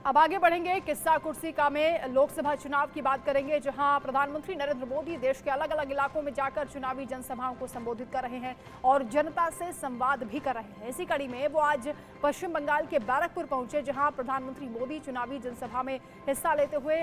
अब आगे बढ़ेंगे किस्सा कुर्सी का में लोकसभा चुनाव की बात करेंगे, जहां प्रधानमंत्री नरेंद्र मोदी देश के अलग अलग इलाकों में जाकर चुनावी जनसभाओं को संबोधित कर रहे हैं और जनता से संवाद भी कर रहे हैं। इसी कड़ी में वो आज पश्चिम बंगाल के बैरकपुर पहुंचे, जहां प्रधानमंत्री मोदी चुनावी जनसभा में हिस्सा लेते हुए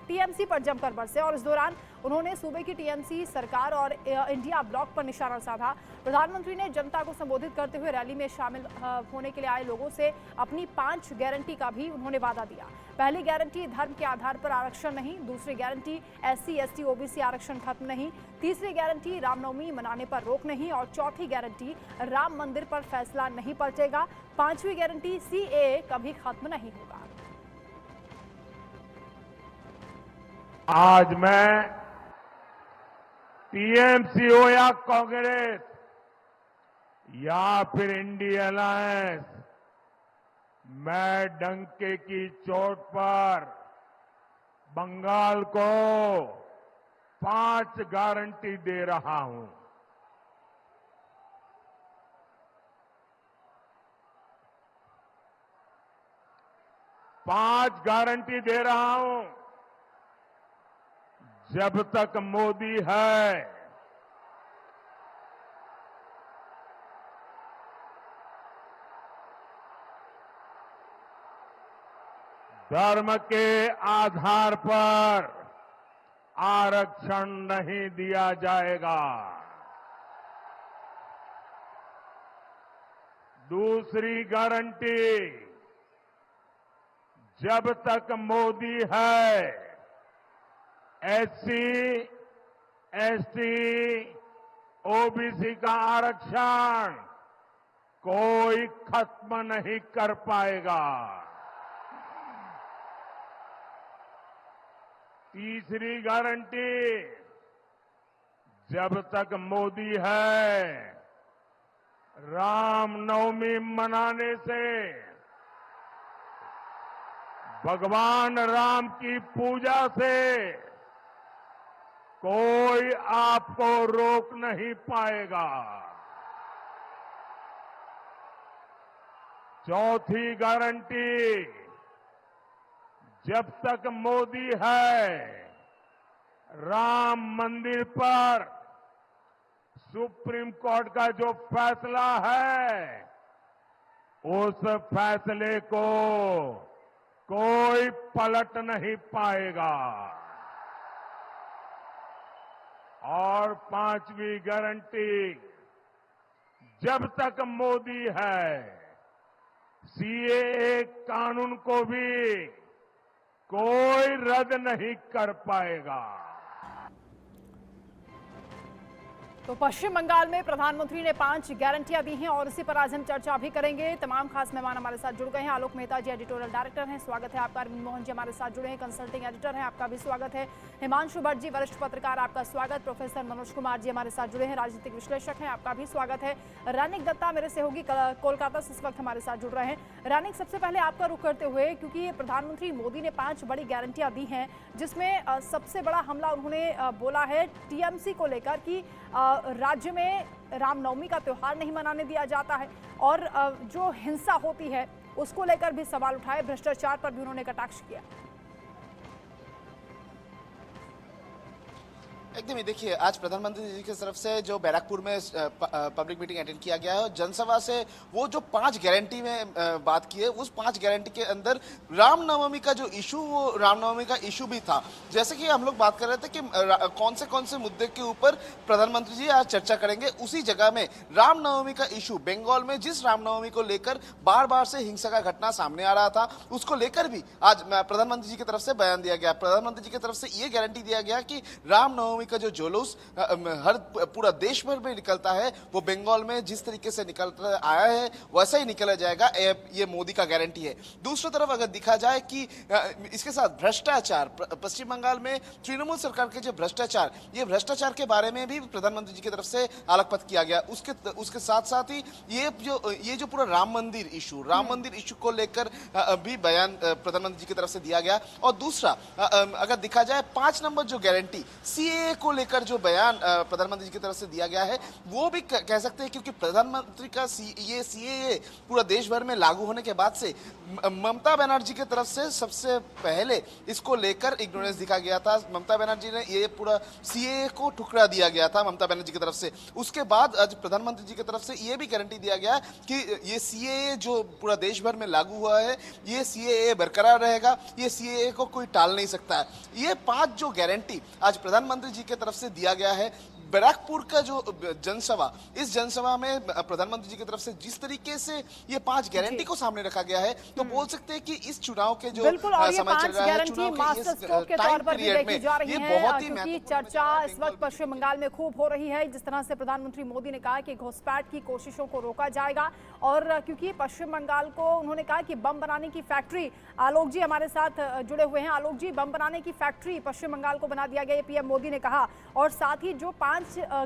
टीएमसी पर जमकर बरसे और इस दौरान उन्होंने सूबे की टीएमसी सरकार और इंडिया ब्लॉक पर निशाना साधा। प्रधानमंत्री ने जनता को संबोधित करते हुए रैली में शामिल होने के लिए आए लोगों से अपनी 5 गारंटी का भी उन्होंने वादा दिया। पहली गारंटी धर्म के आधार पर आरक्षण नहीं, दूसरी गारंटी SC ST OBC आरक्षण खत्म नहीं, तीसरी गारंटी रामनवमी मनाने पर रोक नहीं और चौथी गारंटी राम मंदिर पर फैसला नहीं पलटेगा, पांचवी गारंटी CAA कभी खत्म नहीं होगा। आज मैं टीएमसी हो या कांग्रेस या फिर इंडिया अलायंस, मैं डंके की चोट पर बंगाल को 5 गारंटी दे रहा हूं। पांच गारंटी दे रहा हूं। जब तक मोदी है, धर्म के आधार पर आरक्षण नहीं दिया जाएगा। दूसरी गारंटी, जब तक मोदी है, SC ST OBC का आरक्षण कोई खत्म नहीं कर पाएगा। तीसरी गारंटी, जब तक मोदी है, रामनवमी मनाने से, भगवान राम की पूजा से कोई आपको रोक नहीं पाएगा। चौथी गारंटी, जब तक मोदी है, राम मंदिर पर सुप्रीम कोर्ट का जो फैसला है, उस फैसले को कोई पलट नहीं पाएगा। और पांचवी गारंटी, जब तक मोदी है, CAA कानून को भी कोई रद्द नहीं कर पाएगा। तो पश्चिम बंगाल में प्रधानमंत्री ने 5 गारंटियां दी हैं और इसी पर आज हम चर्चा भी करेंगे। तमाम खास मेहमान हमारे साथ जुड़ गए हैं। आलोक मेहता जी एडिटोरियल डायरेक्टर हैं, स्वागत है आपका। अरविंद मोहन जी हमारे साथ जुड़े हैं, कंसल्टिंग एडिटर हैं, आपका भी स्वागत है। हिमांशु भट्ट जी वरिष्ठ पत्रकार, आपका स्वागत। प्रोफेसर मनोज कुमार जी हमारे साथ जुड़े हैं, राजनीतिक विश्लेषक हैं, आपका भी स्वागत है। रानिक दत्ता मेरे सहयोगी कोलकाता से इस वक्त हमारे साथ जुड़ रहे हैं। रानिक, सबसे पहले आपका रुख करते हुए, क्योंकि प्रधानमंत्री मोदी ने 5 बड़ी गारंटियां दी हैं, जिसमें सबसे बड़ा हमला उन्होंने बोला है TMC को लेकर कि राज्य में रामनवमी का त्योहार नहीं मनाने दिया जाता है और जो हिंसा होती है उसको लेकर भी सवाल उठाए, भ्रष्टाचार पर भी उन्होंने कटाक्ष किया। एकदम ही देखिए, आज प्रधानमंत्री जी की तरफ से जो बैरकपुर में पब्लिक मीटिंग अटेंड किया गया है और जनसभा से वो जो 5 गारंटी में बात की है, उस 5 गारंटी के अंदर रामनवमी का जो इशू, वो रामनवमी का इशू भी था। जैसे कि हम लोग बात कर रहे थे कि कौन से मुद्दे के ऊपर प्रधानमंत्री जी आज चर्चा करेंगे, उसी जगह में रामनवमी का इशू, बंगाल में जिस रामनवमी को लेकर बार बार से हिंसा का घटना सामने आ रहा था, उसको लेकर भी आज प्रधानमंत्री जी की तरफ से बयान दिया गया। प्रधानमंत्री जी की तरफ से ये गारंटी दिया गया कि रामनवमी का जो जुलूस हर पूरा देश भर में निकलता है, वो बंगाल में जिस तरीके से निकलता आया है वैसा ही निकला जाएगा, ये मोदी का गारंटी है। दूसरी तरफ अगर देखा जाए कि इसके साथ भ्रष्टाचार, पश्चिम बंगाल में तृणमूल सरकार के जो भ्रष्टाचार, ये भ्रष्टाचार के बारे में भी प्रधानमंत्री जी की तरफ से आलोकपात किया गया। उसके साथ साथ ही ये जो पूरा राम मंदिर इशू को लेकर भी बयान प्रधानमंत्री जी की तरफ से दिया गया। और दूसरा अगर देखा जाए 5 नंबर जो गारंटी, CAA को लेकर जो बयान प्रधानमंत्री जी की तरफ से दिया गया है वो भी कह सकते हैं, क्योंकि प्रधानमंत्री का ये सीएए पूरा देश भर में लागू होने के बाद से ममता बनर्जी की तरफ से सबसे पहले इसको लेकर इग्नोरेंस दिखा गया था। ममता बनर्जी ने ये पूरा सीएए को ठुकरा दिया गया था ममता बनर्जी की तरफ से। उसके बाद आज प्रधानमंत्री जी की तरफ से ये भी गारंटी दिया गया कि ये सीएए जो पूरा देश भर में लागू हुआ है ये सीएए बरकरार रहेगा, ये सीएए को कोई टाल नहीं सकता है। ये 5 जो गारंटी आज प्रधानमंत्री जी की तरफ से दिया गया है, बैरकपुर का जो जनसभा, इस जनसभा में प्रधानमंत्री जी की तरफ से जिस तरीके से ये 5 गारंटी को सामने रखा गया है, तो बोल सकते हैं कि इस चुनाव के जो बिल्कुल, और ये समय 5 चल रहा है गारंटी चुनाव मास्टर स्ट्रोक के तौर पर भी देखी जा रही ये है, बहुत ही क्योंकि चर्चा इस वक्त पश्चिम बंगाल में खूब हो रही है। जिस तरह से प्रधानमंत्री मोदी ने कहा कि घुसपैठ की कोशिशों को रोका जाएगा, और क्योंकि पश्चिम बंगाल को उन्होंने कहा कि बम बनाने की फैक्ट्री, आलोक जी हमारे साथ जुड़े हुए हैं। आलोक जी, बम बनाने की फैक्ट्री पश्चिम बंगाल को बना दिया गया, ये पीएम मोदी ने कहा। और साथ ही जो 5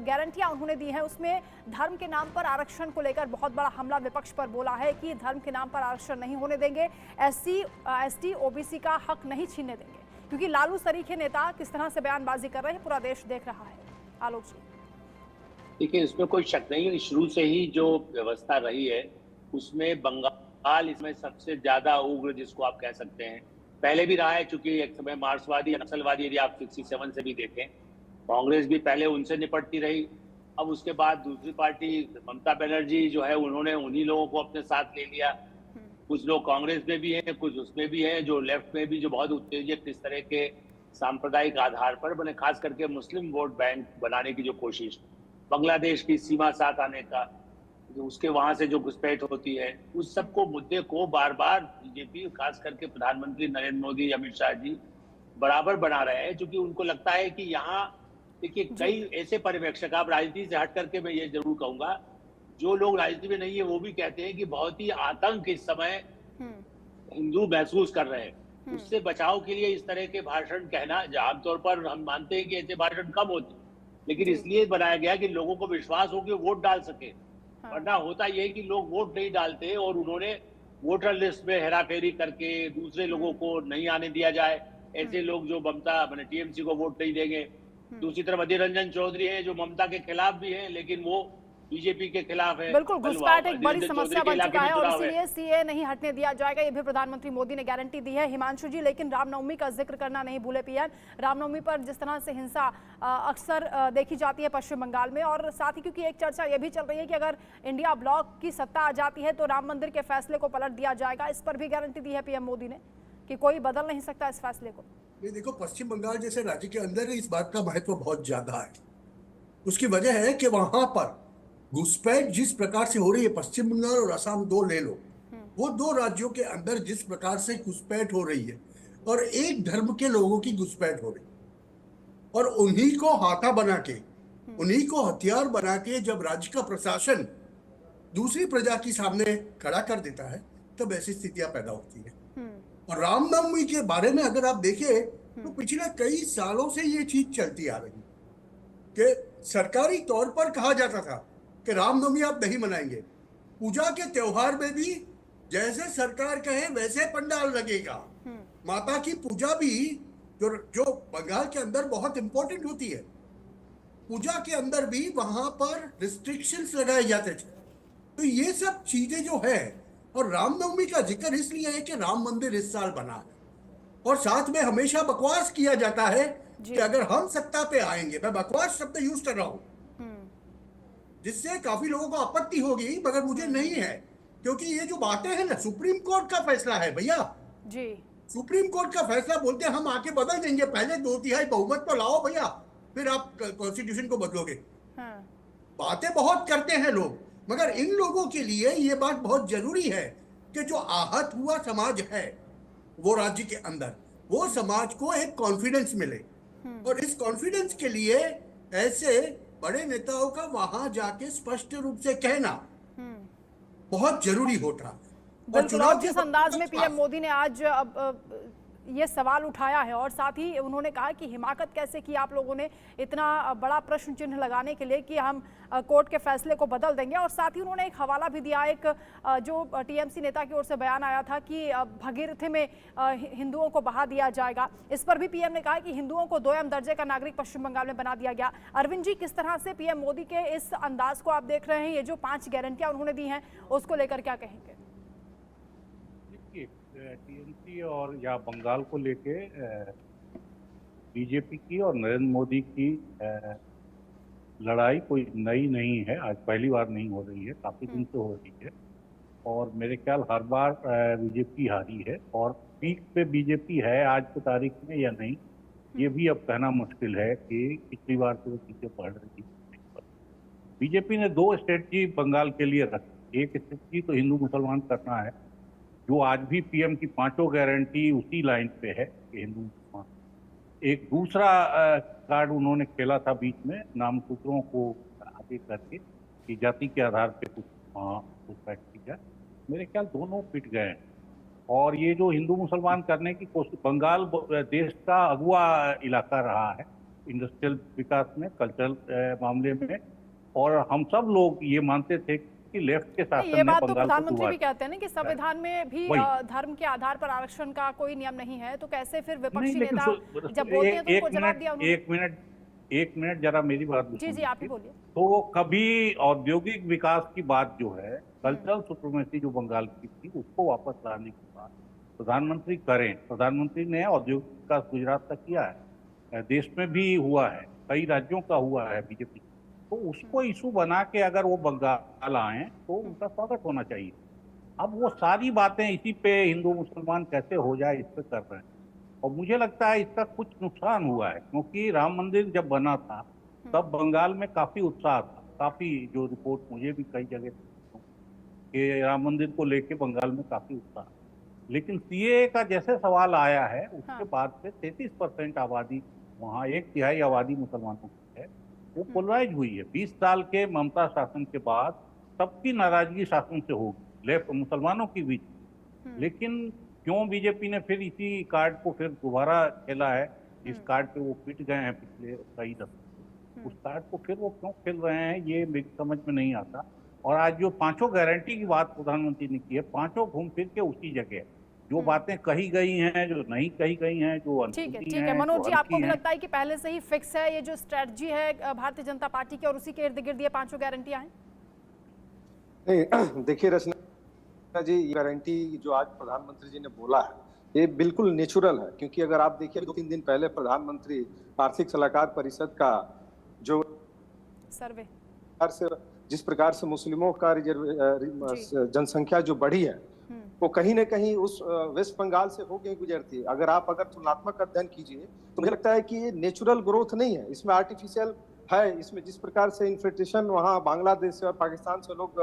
गारंटियां उन्होंने दी हैं उसमें धर्म के नाम पर आरक्षण को लेकर बहुत बड़ा हमला विपक्ष पर बोला है कि धर्म के नाम पर आरक्षण नहीं होने देंगे, एससी एसटी ओबीसी का हक नहीं छीनने देंगे, क्योंकि लालू सरीखे नेता किस तरह से बयानबाजी कर रहे हैं पूरा देश देख रहा है। आलोक जी, देखिए, इसमें कोई शक नहीं है, शुरू से ही जो व्यवस्था रही है उसमें बंगाल इसमें सबसे ज्यादा उग्र, जिसको आप कह सकते हैं, पहले भी रहा है। चूंकि एक समय मार्क्सवादी नक्सलवादी, यदि आप 67 से भी देखें, कांग्रेस भी पहले उनसे निपटती रही। अब उसके बाद दूसरी पार्टी ममता बनर्जी जो है, उन्होंने उन्हीं लोगों को अपने साथ ले लिया। कुछ लोग कांग्रेस में भी हैं, कुछ उसमें भी हैं, जो लेफ्ट में भी, जो बहुत उत्तेजित इस तरह के सांप्रदायिक आधार पर बने, खास करके मुस्लिम वोट बैंक बनाने की जो कोशिश, बांग्लादेश की सीमा साथ आने का, जो उसके वहां से जो घुसपैठ होती है, उस सबको मुद्दे को बार बार बीजेपी, खास करके प्रधानमंत्री नरेंद्र मोदी, अमित शाह जी बराबर बना रहे हैं, क्योंकि उनको लगता है कि यहाँ देखिए कई ऐसे पर्यवेक्षक, आप राजनीति से हट करके मैं ये जरूर कहूंगा, जो लोग राजनीति में नहीं है वो भी कहते हैं कि बहुत ही आतंक इस समय हिंदू महसूस कर रहे हैं। उससे बचाव के लिए इस तरह के भाषण कहना, आमतौर पर हम मानते हैं कि ऐसे भाषण कम होते, लेकिन इसलिए बनाया गया कि लोगों को विश्वास हो कि वोट डाल सके। वरना होता यह है कि लोग वोट नहीं डालते, और उन्होंने वोटर लिस्ट में हेराफेरी करके दूसरे लोगों को नहीं आने दिया जाए। ऐसे लोग जो ममता मैंने टीएमसी को वोट नहीं देंगे। दूसरी तरफ अधीर रंजन चौधरी हैं जो ममता के खिलाफ भी हैं, लेकिन वो बीजेपी के खिलाफ है। बिल्कुल, घुसपैठ एक बड़ी समस्या बन चुका है और इसीलिए सीए नहीं हटने दिया जाएगा, ये भी प्रधानमंत्री मोदी ने गारंटी दी है। हिमांशु जी, लेकिन रामनवमी का जिक्र करना नहीं भूले पीएम। रामनवमी पर जिस तरह से हिंसा अक्सर देखी जाती है पश्चिम बंगाल में, और साथ ही क्योंकि एक चर्चा ये भी चल रही है कि अगर इंडिया ब्लॉक की सत्ता आ जाती है तो राम मंदिर के फैसले को पलट दिया जाएगा, इस पर भी गारंटी दी है पीएम मोदी ने कि कोई बदल नहीं सकता इस फैसले को। नहीं, देखो, पश्चिम बंगाल जैसे राज्य के अंदर इस बात का महत्व बहुत ज्यादा है। उसकी वजह है कि वहां पर घुसपैठ जिस प्रकार से हो रही है, पश्चिम बंगाल और असम दो ले लो, वो 2 राज्यों के अंदर जिस प्रकार से घुसपैठ हो रही है, और एक धर्म के लोगों की घुसपैठ हो रही है, और उन्हीं को हाथा बना के, उन्हीं को हथियार बना के जब राज्य का प्रशासन दूसरी प्रजा के सामने खड़ा कर देता है, तब ऐसी स्थितियां पैदा होती है। और रामनवमी के बारे में अगर आप देखें तो पिछले कई सालों से ये चीज चलती आ रही कि सरकारी तौर पर कहा जाता था कि रामनवमी आप नहीं मनाएंगे। पूजा के त्योहार में भी जैसे सरकार कहे वैसे पंडाल लगेगा। माता की पूजा भी जो बंगाल के अंदर बहुत इंपॉर्टेंट होती है, पूजा के अंदर भी वहां पर रिस्ट्रिक्शंस लगाए जाते थे। तो ये सब चीजें जो है, और रामनवमी का जिक्र इसलिए है कि राम मंदिर इस साल बना है, और साथ में हमेशा बकवास किया जाता है कि अगर हम सत्ता पे आएंगे, मैं बकवास शब्द यूज कर रहा हूं, जिससे काफी लोगों को आपत्ति होगी, मगर मुझे नहीं है, क्योंकि ये जो बातें हैं ना, सुप्रीम कोर्ट का फैसला है भैया जी। सुप्रीम कोर्ट का फैसला बोलते हैं हम आके बदल देंगे, पहले 2/3 बहुमत तो लाओ भैया, फिर आप कॉन्स्टिट्यूशन को बदलोगे। बातें बहुत करते हैं लोग, मगर इन लोगों के लिए ये बात बहुत जरूरी है कि जो आहत हुआ समाज है वो राज्य के अंदर, वो समाज को एक कॉन्फिडेंस मिले, और इस कॉन्फिडेंस के लिए ऐसे बड़े नेताओं का वहां जाके स्पष्ट रूप से कहना बहुत जरूरी होता। और जिस अंदाज में पीएम मोदी ने आज ये सवाल उठाया है और साथ ही उन्होंने कहा कि हिमाकत कैसे की आप लोगों ने इतना बड़ा प्रश्न चिन्ह लगाने के लिए कि हम कोर्ट के फैसले को बदल देंगे। और साथ ही उन्होंने एक हवाला भी दिया, एक जो टीएमसी नेता की ओर से बयान आया था कि भगीरथी में हिंदुओं को बहा दिया जाएगा। इस पर भी पीएम ने कहा कि हिंदुओं को 2 दर्जे का नागरिक पश्चिम बंगाल में बना दिया गया। अरविंद जी, किस तरह से पीएम मोदी के इस अंदाज को आप देख रहे हैं? ये जो 5 गारंटियां उन्होंने दी हैं उसको लेकर क्या कहेंगे? टीएमसी और या बंगाल को लेके बीजेपी की और नरेंद्र मोदी की लड़ाई कोई नई नहीं है, आज पहली बार नहीं हो रही है, काफी दिन से हो रही है। और मेरे ख्याल हर बार बीजेपी हारी है और पीक पे बीजेपी है आज की तारीख में या नहीं, ये भी अब कहना मुश्किल है कि पिछली बार से वो पीछे पड़ रही है। बीजेपी ने 2 स्ट्रेटजी बंगाल के लिए रखी। एक स्ट्रेटजी तो हिंदू मुसलमान करना है, जो आज भी पीएम की 5 गारंटी उसी लाइन पे है कि हिंदू मुसलमान। एक दूसरा कार्ड उन्होंने खेला था बीच में, नामसूत्रों को आगे करके कि जाति के आधार पे कुछ की जाए। मेरे ख्याल दोनों पिट गए हैं। और ये जो हिंदू मुसलमान करने की कोशिश, बंगाल देश का अगुआ इलाका रहा है इंडस्ट्रियल विकास में, कल्चरल मामले में, और हम सब लोग ये मानते थे कि लेफ्ट के शासन ये में बात तो बंगाल प्रधानमंत्री भी कहते हैं ना कि संविधान में भी धर्म के आधार पर आरक्षण का कोई नियम नहीं है, तो कैसे फिर विपक्षी नेता जब बोलते हैं तो उनको जवाब दिया उन्होंने। एक मिनट जरा मेरी बात जी जी, आप ही बोलिए। तो कभी औद्योगिक विकास की बात जो है, कल्चरल सुप्रीमेसी जो बंगाल की थी, उसको वापस लाने की बात प्रधानमंत्री करें। प्रधानमंत्री ने औद्योगिक विकास गुजरात का किया है, देश में भी हुआ है, कई राज्यों का हुआ है बीजेपी, तो उसको इशू बना के अगर वो बंगाल आए तो उनका स्वागत होना चाहिए। अब वो सारी बातें इसी पे हिंदू मुसलमान कैसे हो जाए इस पे कर रहे हैं, और मुझे लगता है इसका कुछ नुकसान हुआ है, क्योंकि राम मंदिर जब बना था तब बंगाल में काफी उत्साह था, काफी, जो रिपोर्ट मुझे भी कई जगह कि राम मंदिर को लेके बंगाल में काफी उत्साह। लेकिन सीएए का जैसे सवाल आया है उसके बाद से 33% आबादी, वहाँ 1/3 आबादी मुसलमानों की है, वो पोलराइज हुई है। 20 साल के ममता शासन के बाद सबकी नाराजगी शासन से होगी, लेफ्ट मुसलमानों की भी। लेकिन क्यों बीजेपी ने फिर इसी कार्ड को फिर दोबारा खेला है, इस कार्ड पे वो पिट गए हैं पिछले कई दफे, उस कार्ड को फिर वो क्यों खेल रहे हैं ये मेरी समझ में नहीं आता। और आज जो 5 गारंटी की बात प्रधानमंत्री ने की है, 5 घूम फिर के उसी जगह जो बातें कही गई हैं, जो नहीं कही गई हैं, जो ठीक है मनोज जी, आपको भी लगता है कि पहले से ही फिक्स है ये जो स्ट्रेटजी है भारतीय जनता पार्टी की और उसी के इर्द गिर्द ये 5 गारंटियां हैं? नहीं, देखिए रचना जी, ये गारंटी जो आज प्रधानमंत्री जी ने बोला है ये बिल्कुल नेचुरल है, क्योंकि अगर आप देखिए 2-3 दिन पहले प्रधानमंत्री आर्थिक सलाहकार परिषद का जो सर्वे से जिस प्रकार से मुस्लिमों का जनसंख्या जो बढ़ी है वो कहीं न कहीं उस वेस्ट बंगाल से होकर गुजरती है। अगर तुलनात्मक अध्ययन कीजिए तो मुझे लगता है कि ये नेचुरल ग्रोथ नहीं है, इसमें आर्टिफिशियल है। इसमें जिस प्रकार से इन्फिल्ट्रेशन वहाँ बांग्लादेश से और पाकिस्तान से लोग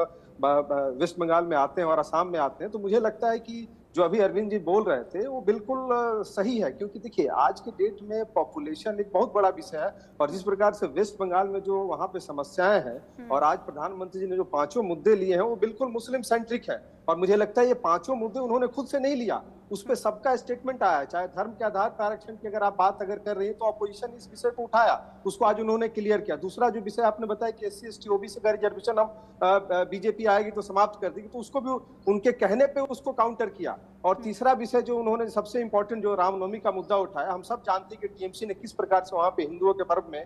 वेस्ट बंगाल में आते हैं और असम में आते हैं, तो मुझे लगता है कि जो अभी अरविंद जी बोल रहे थे वो बिल्कुल सही है। क्योंकि देखिए आज के डेट में पॉपुलेशन एक बहुत बड़ा विषय है, और जिस प्रकार से वेस्ट बंगाल में जो वहाँ पे समस्याएं हैं, और आज प्रधानमंत्री जी ने जो 5 मुद्दे लिए हैं वो बिल्कुल मुस्लिम सेंट्रिक है। और मुझे लगता है ये 5 मुद्दे उन्होंने खुद से नहीं लिया, उस पर सबका स्टेटमेंट आया है। चाहे धर्म के आधार पर आरक्षण की अगर आप बात कर रही है तो अपोजिशन इस विषय को उठाया, उसको आज उन्होंने क्लियर किया। दूसरा जो विषय आपने बताया कि SC ST OBC का रिजर्वेशन हम बीजेपी आएगी तो समाप्त कर देगी, तो उसको भी उनके कहने पे उसको काउंटर किया। और तीसरा विषय जो उन्होंने सबसे इंपॉर्टेंट जो रामनवमी का मुद्दा उठाया, हम सब जानते हैं कि टीएमसी ने किस प्रकार से वहाँ पे हिंदुओं के पर्व में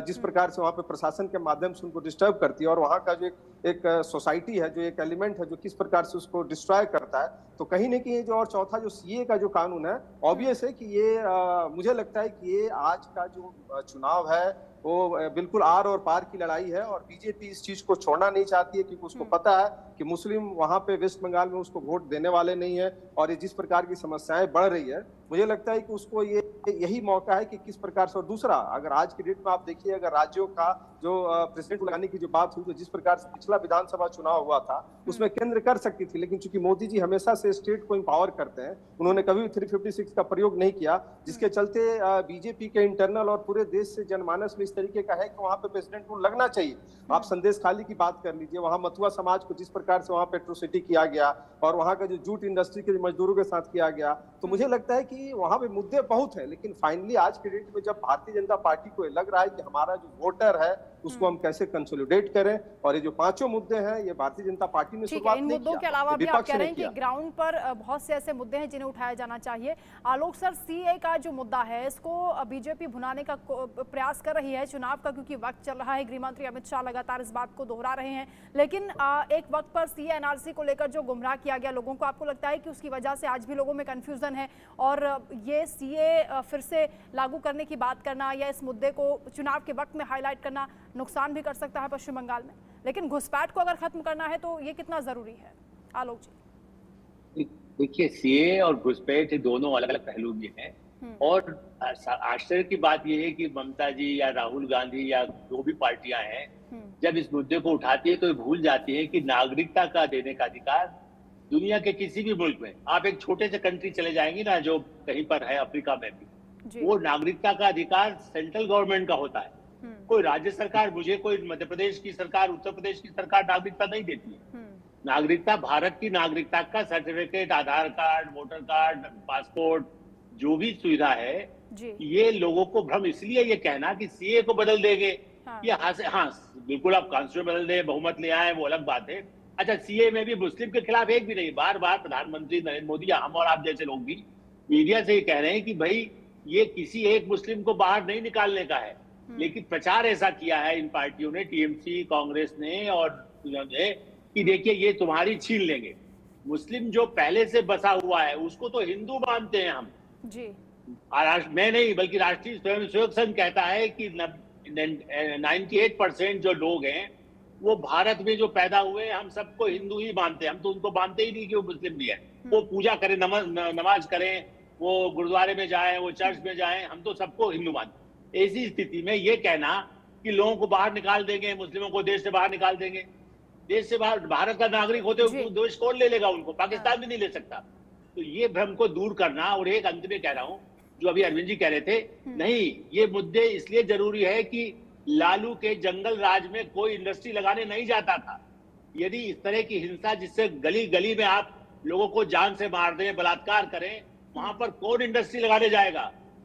जिस प्रकार से वहाँ पे प्रशासन के माध्यम से उनको डिस्टर्ब करती है, और वहाँ का जो एक सोसाइटी है, जो एक एलिमेंट है, जो किस प्रकार से उसको डिस्ट्रॉय करता है। तो कहीं न कहीं जो, और चौथा जो सीए का जो कानून है, ऑब्वियस है कि ये मुझे लगता है कि ये आज का जो चुनाव है वो बिल्कुल आर और पार की लड़ाई है, और बीजेपी इस चीज को छोड़ना नहीं चाहती है, क्योंकि उसको पता है कि मुस्लिम वहां पे वेस्ट बंगाल में उसको वोट देने वाले नहीं है। और ये जिस प्रकार की समस्याएं बढ़ रही है, मुझे लगता है कि उसको यही मौका है कि किस प्रकार से। और दूसरा, अगर आज की डेट में आप देखिए, अगर राज्यों का जो प्रेसिडेंट को लगाने की जो बात हुई, तो जिस प्रकार से पिछला विधानसभा चुनाव हुआ था उसमें केंद्र कर सकती थी, लेकिन चूंकि मोदी जी हमेशा से स्टेट को एम्पावर करते हैं, उन्होंने कभी भी 356 का प्रयोग नहीं किया, जिसके चलते बीजेपी के इंटरनल और पूरे देश से जनमानस में इस तरीके का है कि वहां पे प्रेसिडेंट को लगना चाहिए। आप संदेश खाली की बात कर लीजिए, वहां मथुआ समाज को जिस प्रकार से वहां पे एट्रोसिटी किया गया और वहां का जो जूट इंडस्ट्री के मजदूरों के साथ किया गया, तो मुझे लगता है कि वहां पे मुद्दे बहुत है, लेकिन फाइनली आज के डेट में जब भारतीय जनता पार्टी को लग रहा है कि हमारा जो वोटर है उसको हम कैसे कंसोलिडेट करें, और ये जो पांचों मुद्दे हैं ये भारतीय जनता पार्टी ने शुरुआत इन नहीं मुद्दों के अलावा भी आप कह रहे हैं कि ग्राउंड पर बहुत से ऐसे मुद्दे हैं जिन्हें उठाया जाना चाहिए। आलोक सर, सीए का जो मुद्दा है इसको बीजेपी भुनाने का प्रयास कर रही है चुनाव का, क्योंकि वक्त चल रहा है। गृह मंत्री अमित शाह लगातार इस बात को दोहरा रहे हैं, लेकिन एक वक्त पर सीए एनआरसी को लेकर जो गुमराह किया गया लोगों को, आपको लगता है कि उसकी वजह से आज भी लोगों में कंफ्यूजन है और ये सीए फिर से लागू करने की बात करना या इस मुद्दे को चुनाव के वक्त में हाईलाइट करना नुकसान भी कर सकता है पश्चिम बंगाल में, लेकिन घुसपैठ को अगर खत्म करना है तो ये कितना जरूरी है? आलोक जी। देखिए, सीए और घुसपैठ दोनों अलग अलग पहलू भी हैं, और आश्चर्य की बात यह है कि ममता जी या राहुल गांधी या जो भी पार्टियां हैं जब इस मुद्दे को उठाती है तो ये भूल जाती है कि नागरिकता का देने का अधिकार दुनिया के किसी भी मुल्क में, आप एक छोटे से कंट्री चले जाएंगे ना जो कहीं पर है अफ्रीका में भी, वो नागरिकता का अधिकार सेंट्रल गवर्नमेंट का होता है। कोई राज्य सरकार, मुझे कोई मध्य प्रदेश की सरकार, उत्तर प्रदेश की सरकार नागरिकता नहीं देती है। नागरिकता भारत की नागरिकता का सर्टिफिकेट, आधार कार्ड, वोटर कार्ड, पासपोर्ट, जो भी सुविधा है, ये लोगों को भ्रम इसलिए ये कहना कि सीए को बदल देंगे, ये हाँ बिल्कुल आप कॉन्स्टिट्यूशन बदल दें, बहुमत ले आए, वो अलग बात है। अच्छा, सीए में भी मुस्लिम के खिलाफ एक भी नहीं, बार बार प्रधानमंत्री नरेंद्र मोदी, हम और आप जैसे लोग भी मीडिया से ये कह रहे हैं कि भाई ये किसी एक मुस्लिम को बाहर नहीं निकालने का है, लेकिन प्रचार ऐसा किया है इन पार्टियों ने, टीएमसी, कांग्रेस ने और कि देखिए ये तुम्हारी छीन लेंगे। मुस्लिम जो पहले से बसा हुआ है उसको तो हिंदू मानते हैं हम जी, मैं नहीं बल्कि राष्ट्रीय स्वयंसेवक संघ कहता है कि 98% जो लोग हैं वो भारत में जो पैदा हुए हम सबको हिंदू ही मानते हैं, हम तो उनको मानते ही नहीं कि वो मुस्लिम भी है। वो पूजा करें, नमाज करें, वो गुरुद्वारे में जाएं, वो चर्च में जाएं, हम तो सबको हिंदू मानते हैं। ऐसी स्थिति में ये कहना कि लोगों को बाहर निकाल देंगे, मुस्लिमों को देश से बाहर निकाल देंगे, देश से बाहर, भारत का नागरिक होते हुए देश कौन ले लेगा उनको, पाकिस्तान भी नहीं ले सकता। तो ये भ्रम को दूर करना, और एक अंत में कह रहा हूं जो अभी अरविंद जी कह रहे थे, नहीं ये मुद्दे इसलिए जरूरी है कि लालू के जंगल राज में कोई इंडस्ट्री लगाने नहीं जाता था। यदि इस तरह की हिंसा जिससे गली गली में आप लोगों को जान से मार दें, बलात्कार करें, वहां पर कौन इंडस्ट्री लगाने जाएगा,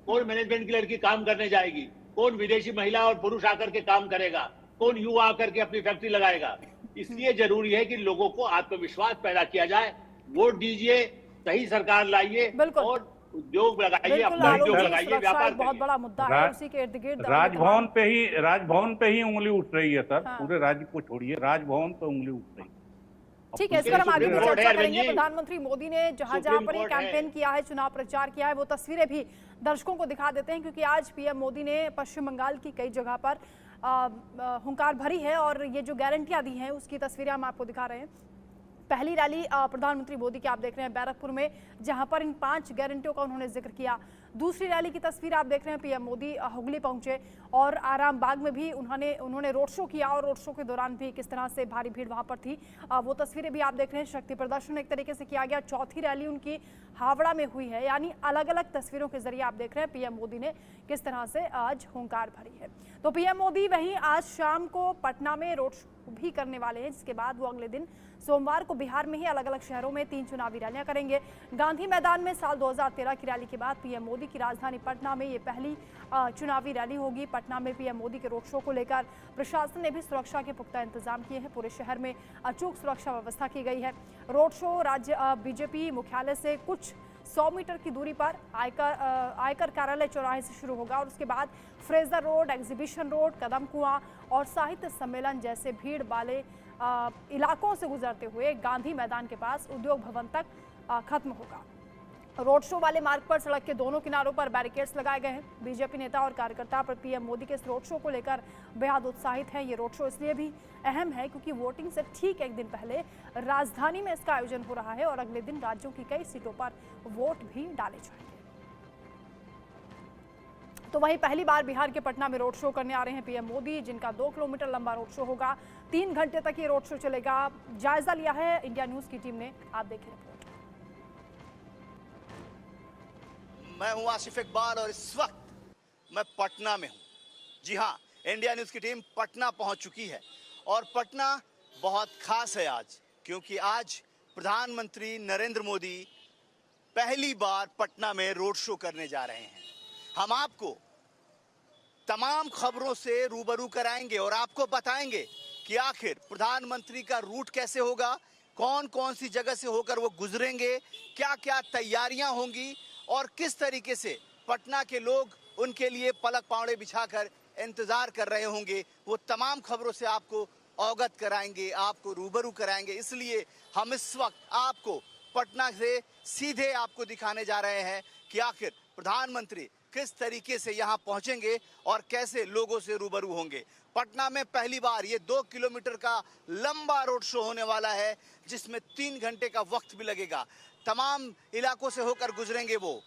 कौन मैनेजमेंट की लड़की काम करने जाएगी, कौन विदेशी महिला और पुरुष आकर के काम करेगा, कौन युवा आकर के अपनी फैक्ट्री लगाएगा। इसलिए जरूरी है कि लोगों को आत्मविश्वास पैदा किया जाए, वोट दीजिए, सही सरकार लाइए और उद्योग लगाइए, अपना उद्योग लगाइए, व्यापार बहुत बड़ा मुद्दा है, उसी के इर्द गिर्द राजभवन पे ही उंगली उठ रही है सर, पूरे राज्य को छोड़िए, राजभवन पे उंगली उठ रही है। ठीक है, इस पर हम आगे भी चर्चा करेंगे। प्रधानमंत्री मोदी ने जहां जहां पर ये कैंपेन किया है, चुनाव प्रचार किया है, वो तस्वीरें भी दर्शकों को दिखा देते हैं, क्योंकि आज पीएम मोदी ने पश्चिम बंगाल की कई जगह पर हुंकार भरी है और ये जो गारंटियां दी हैं उसकी तस्वीरें हम आपको दिखा रहे हैं। पहली रैली प्रधानमंत्री मोदी की आप देख रहे हैं बैरकपुर में, जहां पर इन 5 गारंटियों का उन्होंने जिक्र किया। दूसरी रैली की तस्वीर आप देख रहे हैं, पीएम मोदी हुगली पहुंचे और आराम बाग में भी उन्होंने रोड शो किया और रोड शो के दौरान भी किस तरह से भारी भीड़ वहां पर थी, वो तस्वीरें भी आप देख रहे हैं। शक्ति प्रदर्शन एक तरीके से किया गया। चौथी रैली उनकी हावड़ा में हुई है, यानी अलग अलग तस्वीरों के जरिए आप देख रहे हैं पीएम मोदी ने किस तरह से आज हुंकार भरी है। तो पीएम मोदी वहीं आज शाम को पटना में रोड शो भी करने वाले हैं, जिसके बाद वो अगले दिन सोमवार को बिहार में ही अलग अलग शहरों में 3 चुनावी रैलियां करेंगे। गांधी मैदान में साल 2013 की रैली के बाद पीएम मोदी की राजधानी पटना में ये पहली चुनावी रैली होगी। पटना में पीएम मोदी के रोड शो को लेकर प्रशासन ने भी सुरक्षा के पुख्ता इंतजाम किए हैं। पूरे शहर में अचूक सुरक्षा व्यवस्था की गई है। रोड शो राज्य बीजेपी मुख्यालय से कुछ 100 मीटर की दूरी पर आयकर कार्यालय चौराहे से शुरू होगा और उसके बाद फ्रेजर रोड, एग्जीबिशन रोड, कदम कुआं और साहित्य सम्मेलन जैसे भीड़ वाले इलाकों से गुजरते हुए गांधी मैदान के पास उद्योग भवन तक खत्म होगा। रोड शो वाले मार्ग पर सड़क के दोनों किनारों पर बैरिकेड्स लगाए गए हैं। बीजेपी नेता और कार्यकर्ता पर पीएम मोदी के इस रोड शो को लेकर बेहद उत्साहित हैं। ये रोड शो इसलिए भी अहम है क्योंकि वोटिंग से ठीक एक दिन पहले राजधानी में इसका आयोजन हो रहा है और अगले दिन राज्यों की कई सीटों पर वोट भी डाले जाएंगे। तो वहीं पहली बार बिहार के पटना में रोड शो करने आ रहे हैं पीएम मोदी, जिनका 2 किलोमीटर लंबा रोड शो होगा। 3 घंटे तक ये रोड शो चलेगा। जायजा लिया है इंडिया न्यूज की टीम ने, आप देखिए रिपोर्ट। मैं हूं आसिफ इकबाल और इस वक्त मैं पटना में हूं। जी हां, इंडिया न्यूज की टीम पटना पहुंच चुकी है और पटना बहुत खास है आज, क्योंकि आज प्रधानमंत्री नरेंद्र मोदी पहली बार पटना में रोड शो करने जा रहे हैं। हम आपको तमाम खबरों से रूबरू कराएंगे और आपको बताएंगे कि आखिर प्रधानमंत्री का रूट कैसे होगा, कौन कौन सी जगह से होकर वो गुजरेंगे, क्या क्या तैयारियां होंगी और किस तरीके से पटना के लोग उनके लिए पलक पावड़े बिछाकर इंतजार कर रहे होंगे। वो तमाम खबरों से आपको अवगत कराएंगे, आपको रूबरू कराएंगे। इसलिए हम इस वक्त आपको पटना से सीधे आपको दिखाने जा रहे हैं कि आखिर प्रधानमंत्री किस तरीके से यहां पहुंचेंगे और कैसे लोगों से रूबरू होंगे। पटना में पहली बार ये 2 किलोमीटर का लंबा रोड शो होने वाला है, जिसमें 3 घंटे का वक्त भी लगेगा। तमाम इलाकों से होकर गुजरेंगे वो।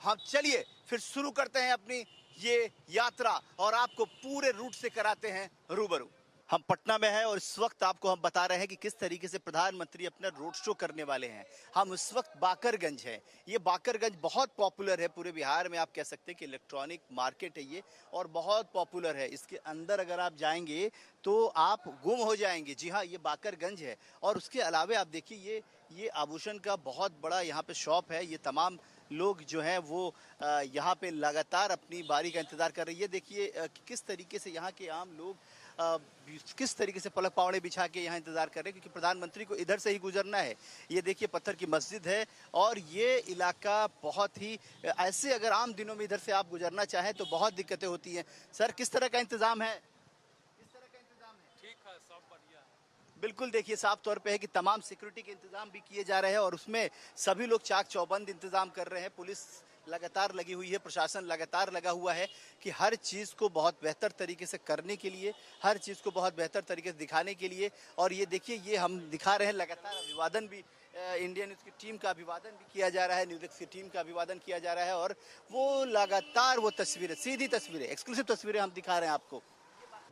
हम चलिए फिर शुरू करते हैं अपनी ये यात्रा और आपको पूरे रूट से कराते हैं रूबरू। हम पटना में हैं और इस वक्त आपको हम बता रहे हैं कि किस तरीके से प्रधानमंत्री अपना रोड शो करने वाले हैं। हम इस वक्त बाकरगंज हैं। ये बाकरगंज बहुत पॉपुलर है पूरे बिहार में, आप कह सकते हैं कि इलेक्ट्रॉनिक मार्केट है ये और बहुत पॉपुलर है। इसके अंदर अगर आप जाएंगे तो आप गुम हो जाएंगे। जी हाँ, ये बाकरगंज है और उसके अलावे आप देखिए ये आभूषण का बहुत बड़ा यहाँ पे शॉप है। ये तमाम लोग जो हैं वो यहाँ पे लगातार अपनी बारी का इंतजार कर रही है। देखिए किस तरीके से यहाँ के आम लोग किस तरीके से पलक पावड़े बिछा के यहाँ इंतजार कर रहे हैं, क्योंकि प्रधानमंत्री को इधर से ही गुजरना है। ये देखिए पत्थर की मस्जिद है और ये इलाका बहुत ही ऐसे, अगर आम दिनों में इधर से आप गुजरना चाहें तो बहुत दिक्कतें होती हैं। सर, किस तरह का इंतजाम है? ठीक है, सब बढ़िया है। बिल्कुल, देखिए साफ तौर पे है कि तमाम सिक्योरिटी के इंतजाम भी किए जा रहे हैं और उसमें सभी लोग चाक चौबंद इंतजाम कर रहे हैं। पुलिस लगातार लगी हुई है, प्रशासन लगातार लगा हुआ है कि हर चीज़ को बहुत बेहतर तरीके से करने के लिए, हर चीज़ को बहुत बेहतर तरीके से दिखाने के लिए। और ये देखिए, ये हम दिखा रहे हैं लगातार अभिवादन भी, इंडिया न्यूज़ की टीम का अभिवादन भी किया जा रहा है, न्यूज़ एक्स की टीम का अभिवादन किया जा रहा है और वो लगातार वो तस्वीरें, सीधी तस्वीरें, एक्सक्लूसिव तस्वीरें हम दिखा रहे हैं आपको।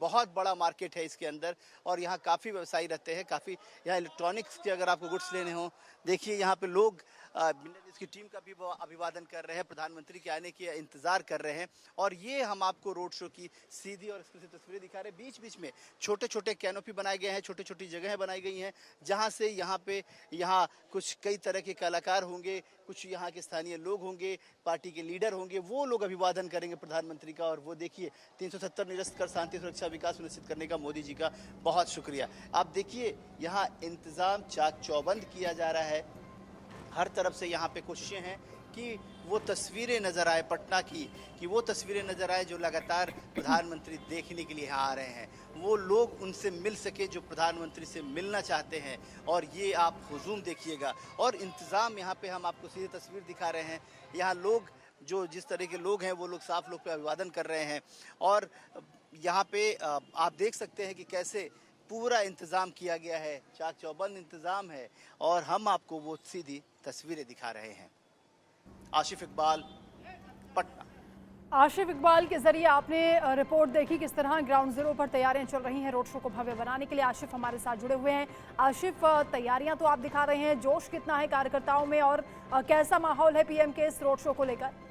बहुत बड़ा मार्केट है इसके अंदर और यहाँ काफ़ी व्यवसायी रहते हैं, काफ़ी यहाँ इलेक्ट्रॉनिक्स के अगर आपको गुड्स लेने हो, देखिए यहाँ पे लोग इसकी टीम का भी अभिवादन कर रहे हैं, प्रधानमंत्री के आने के इंतजार कर रहे हैं। और ये हम आपको रोड शो की सीधी और एक्सक्लूसिव तस्वीरें दिखा रहे हैं। बीच बीच में छोटे छोटे कैनोपी बनाए गए हैं, छोटी छोटी जगहें बनाई गई हैं, जहाँ से यहाँ कुछ कई तरह के कलाकार होंगे, कुछ यहाँ के स्थानीय लोग होंगे, पार्टी के लीडर होंगे, वो लोग अभिवादन करेंगे प्रधानमंत्री का। और वो देखिए 370 निरस्त कर शांति सुरक्षा विकास सुनिश्चित करने का मोदी जी का बहुत शुक्रिया। आप देखिए यहाँ इंतजाम चाक चौबंद किया जा रहा है, हर तरफ से यहाँ पे कोशिशें हैं कि वो तस्वीरें नज़र आए पटना की, कि वो तस्वीरें नज़र आए जो लगातार प्रधानमंत्री देखने के लिए यहाँ आ रहे हैं, वो लोग उनसे मिल सके जो प्रधानमंत्री से मिलना चाहते हैं। और ये आप हुजूम देखिएगा और इंतज़ाम यहाँ पे हम आपको सीधी तस्वीर दिखा रहे हैं। यहाँ लोग जो जिस तरह के लोग हैं वो लोग साफ लोग पे अभिवादन कर रहे हैं और यहाँ पे आप देख सकते हैं कि कैसे पूरा इंतज़ाम किया गया है, चाक चौबंद इंतज़ाम है और हम आपको वो सीधी तस्वीरें दिखा रहे हैं। आसिफ इकबाल, पटना। आसिफ इकबाल के जरिए आपने रिपोर्ट देखी किस तरह ग्राउंड जीरो पर तैयारियां चल रही हैं रोड शो को भव्य बनाने के लिए। आसिफ हमारे साथ जुड़े हुए हैं। आसिफ, तैयारियां तो आप दिखा रहे हैं, जोश कितना है कार्यकर्ताओं में और कैसा माहौल है पीएम के इस रोड शो को लेकर?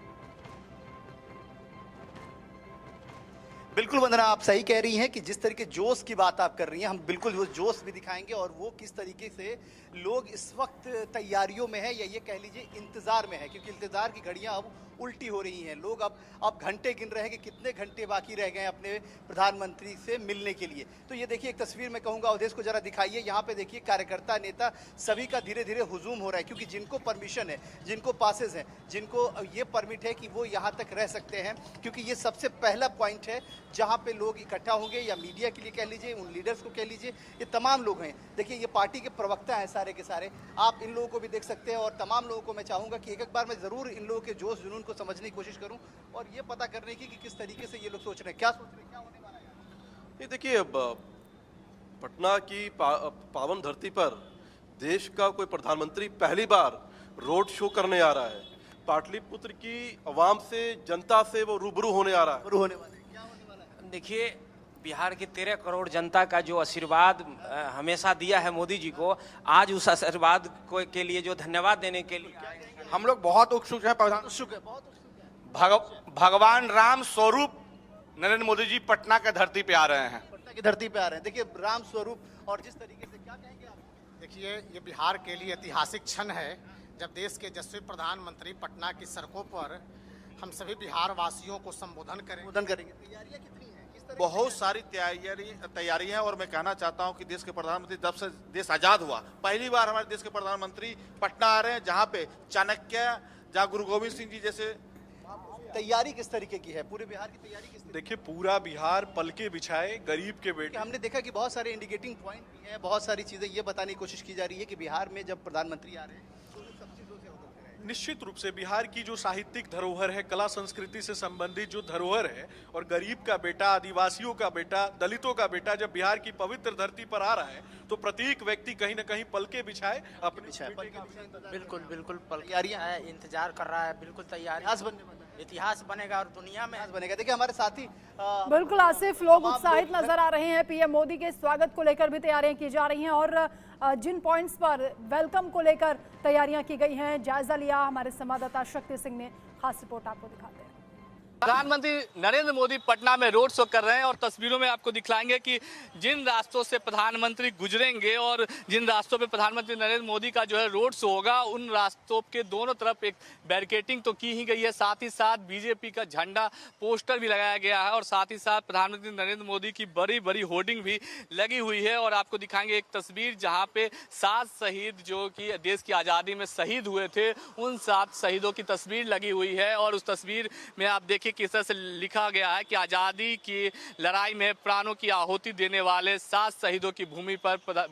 बिल्कुल वंदना, आप सही कह रही हैं कि जिस तरीके जोश की बात आप कर रही हैं, हम बिल्कुल वो जोश भी दिखाएंगे और वो किस तरीके से लोग इस वक्त तैयारियों में है या ये कह लीजिए इंतजार में है, क्योंकि इंतजार की घड़ियां अब उल्टी हो रही हैं। लोग अब घंटे गिन रहे हैं कि कितने घंटे बाकी रह गए अपने प्रधानमंत्री से मिलने के लिए। तो ये देखिए एक तस्वीर में कहूँगा अवधेश को जरा दिखाइए, यहाँ पे देखिए कार्यकर्ता नेता सभी का धीरे धीरे हुजूम हो रहा है, क्योंकि जिनको परमिशन है, जिनको पासेस हैं, जिनको ये परमिट है कि वो यहाँ तक रह सकते हैं, क्योंकि ये सबसे पहला पॉइंट है जहाँ पे लोग इकट्ठा होंगे, या मीडिया के लिए कह लीजिए, उन लीडर्स को कह लीजिए, ये तमाम लोग हैं। देखिए ये पार्टी के प्रवक्ता हैं सारे के सारे, आप इन लोगों को भी देख सकते हैं और तमाम लोगों को मैं चाहूँगा कि एक एक बार मैं ज़रूर इन लोगों के जोश जुनून को समझने की कोशिश करूँ और ये पता करने की कि किस तरीके से ये लोग सोच रहे हैं, क्या सोच रहे हैं, क्या होने वाला है। ये देखिए, पटना की पावन धरती पर देश का कोई प्रधानमंत्री पहली बार रोड शो करने आ रहा है। पाटलिपुत्र की आवाम से, जनता से वो रूबरू होने आ रहा है। शुरू होने वाले हैं। क्या होने वाला है? देखिए, बिहार की 13 करोड़ जनता का जो आशीर्वाद हमेशा दिया है मोदी जी को, आज उस आशीर्वाद को के लिए जो धन्यवाद देने के लिए आए हैं। हम लोग बहुत उत्सुक हैं प्रधान। उत्सुक है, बहुत उत्सुक है। भगवान राम स्वरूप नरेंद्र मोदी जी पटना के धरती पे आ रहे हैं। पटना की धरती पे आ रहे हैं। देखिए राम स्वरूप, और जिस तरीके से, क्या कहेंगे आप? देखिए, ये बिहार के लिए ऐतिहासिक क्षण है जब देश के यशस्वी प्रधानमंत्री पटना की सड़कों पर हम सभी बिहार वासियों को संबोधन करेंगे। तैयारियां कितनी हैं? किस तरह बहुत सारी तैयारी है, और मैं कहना चाहता हूं कि देश के प्रधानमंत्री, जब से देश आजाद हुआ, पहली बार हमारे देश के प्रधानमंत्री पटना आ रहे हैं, जहां पे चाणक्य, जहां गुरु गोविंद सिंह जी जैसे। तैयारी किस तरीके की है? पूरे बिहार की तैयारी किस तरीके? देखिए, पूरा बिहार पल के बिछाए गरीब के बेटे। हमने देखा कि बहुत सारे इंडिकेटिंग पॉइंट भी हैं, बहुत सारी चीजें ये बताने की कोशिश की जा रही है कि बिहार में जब प्रधानमंत्री आ रहे हैं तो सब चीजों से होकर के रहें। निश्चित रूप से बिहार की जो साहित्यिक धरोहर है, कला संस्कृति से संबंधित जो धरोहर है, और गरीब का बेटा, आदिवासियों का बेटा, दलितों का बेटा जब बिहार की पवित्र धरती पर आ रहा है, तो प्रत्येक व्यक्ति कहीं न कहीं पलके बिछाए अपने बिल्कुल बिल्कुल तैयारियां इंतजार कर रहा है। बिल्कुल तैयार, इतिहास बनने वाला है। इतिहास बनेगा और दुनिया में इतिहास बनेगा। देखिए हमारे साथी बिल्कुल आसिफ, लोग उत्साहित नजर आ रहे हैं। पीएम मोदी के स्वागत को लेकर भी तैयारियां की जा रही हैं, और जिन पॉइंट्स पर वेलकम को लेकर तैयारियां की गई हैं, जायजा लिया हमारे संवाददाता शक्ति सिंह ने। खास रिपोर्ट आपको दिखाते हैं। प्रधानमंत्री नरेंद्र मोदी पटना में रोड शो कर रहे हैं, और तस्वीरों में आपको दिखलाएंगे कि जिन रास्तों से प्रधानमंत्री गुजरेंगे और जिन रास्तों पे प्रधानमंत्री नरेंद्र मोदी का जो है रोड शो होगा, उन रास्तों के दोनों तरफ एक बैरिकेडिंग तो की ही गई है, साथ ही साथ बीजेपी का झंडा पोस्टर भी लगाया गया है, और साथ ही साथ प्रधानमंत्री नरेंद्र मोदी की बड़ी बड़ी होर्डिंग भी लगी हुई है। और आपको दिखाएंगे एक तस्वीर जहाँ पे 7 शहीद जो कि देश की आज़ादी में शहीद हुए थे, उन 7 शहीदों की तस्वीर लगी हुई है, और उस तस्वीर में आप देखिए किस तरह से लिखा गया है कि आज़ादी की लड़ाई में प्राणों की आहुति देने वाले 7 शहीदों की भूमि पर